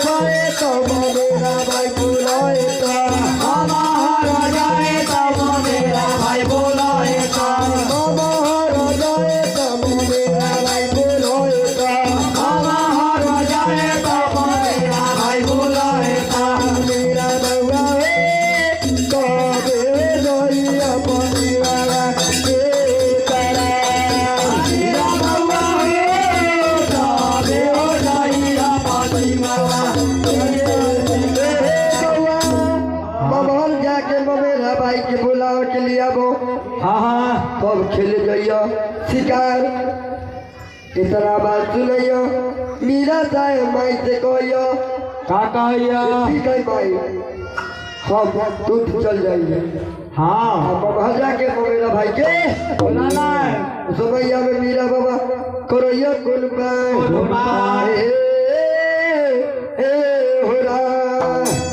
जाए तो मेरा भाई बुलाए तो मामा हर जाए तो मेरा भाई बुलाए तो मामा हर जाए तो मेरा भाई बुलाए तो मामा हर जाए तो मेरा भाई बुलाए तो मेरा बउआ तो दे जोइया परिवारा के तरह मेरा बउआ तो दे जोइया परिवारा बबल जाके मेरा भाई के बुलाओ के लिए आबो हाँ हाँ तब खेले जाइयो शिकार इतना बात सुनियो मीरा चाहे माई से कहियो का कहियो ठीक है भाई हम दूध चल जाइए हाँ बबल जाके मेरा भाई के बुलाना सुबैया में मीरा बाबा करोइयो कुल पाए होरा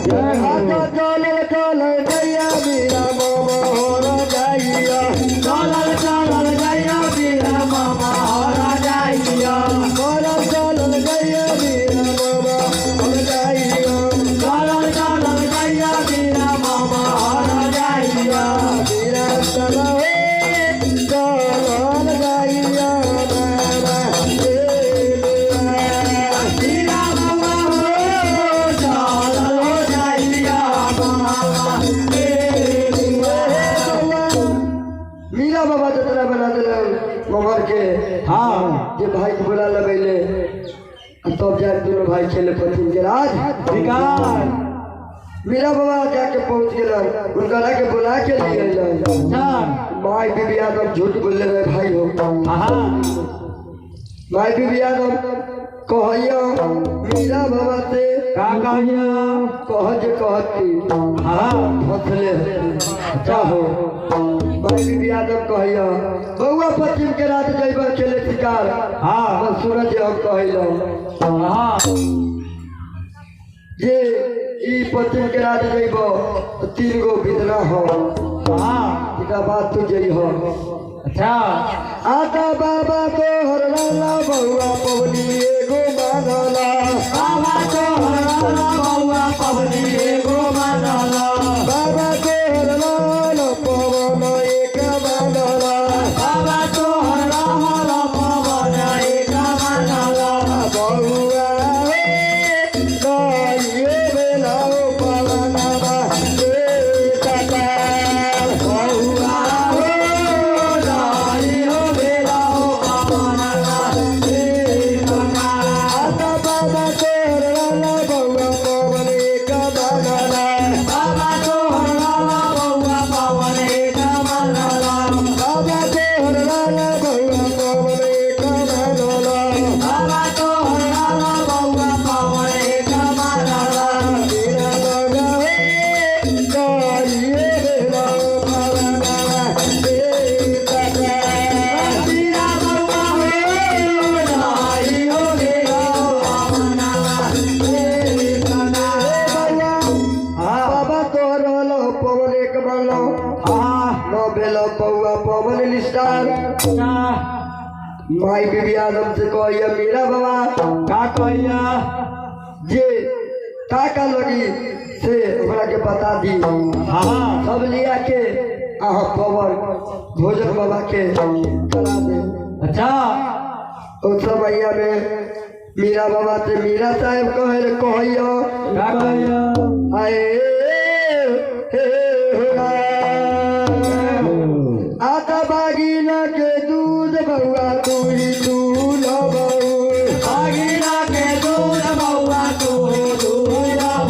चल चल गैया मीरा मामा होरा जाइया चल चल गैया मीरा मामा होरा जाइया चल चल गैया मीरा मामा होरा जाइया चल चल गैया मीरा मामा होरा जाइया मीरा चलो चल गैया मीरा बाबा जतरा बना दिले ममर के हाँ जे भाई के बुला लगैले तब जाके दोनों भाई खेले पतिन के राज शिकार मीरा बाबा जाके पहुंच गेला उनका के बुला के लिए अच्छा माई बीबी आदम झूठ बोलले रहे भाई हो हां माई बीबी आदम कहियो मीरा बाबा से का कहियो कहती हां फसले चाहो भाई बीबी आदम कहियो बउआ पश्चिम के रात जइबा खेले शिकार हां बस सूरज हम कहिलो हां ये ई पश्चिम के रात जइबो तो 3 गो बिदना हो हां इका बात तू जई हो अच्छा आता बाबा तो हरला बउआ पवनी एगो मानला बाबा तो हरला बउआ पवनी एगो मानला बाबा तो हरला पवन एक मानला बाबा तो हरला पवन एक मानला बउआ ये बेला पवनवा ए काका बउआ माई बीबी आदम से कहिया मीरा बाबा का कहिया जे काका लगी से हमरा के बता दी हां सब लिया के आहा पवन भोजन बाबा के करा दे अच्छा उस समैया में मीरा बाबा से मीरा साहब कहियो का कहियो आए आता बागीना के दूध बउआ तू ही तू लो बहू बागीना के दूध बउआ तू लो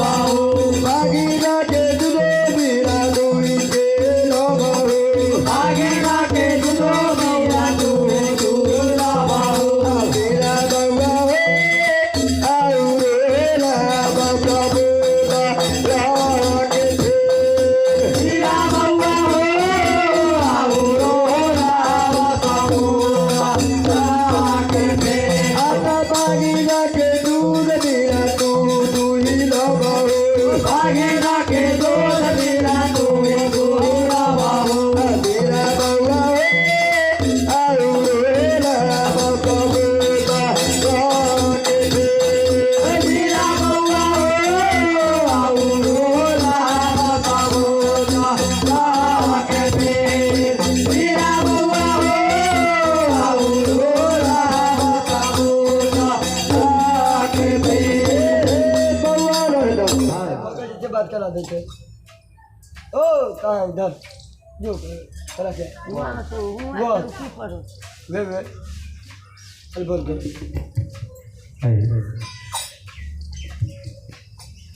बहू बागीना के दूध मीरा तू ही के लो बहू बागीना के दूध मीरा तू लो बहू मीरा बउआ आउ रे ला बउआ पंकज जी से बात करा देते। ओ कहाँ है इधर जो करा क्या वो वे चल बोल दे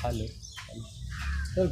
हेलो चल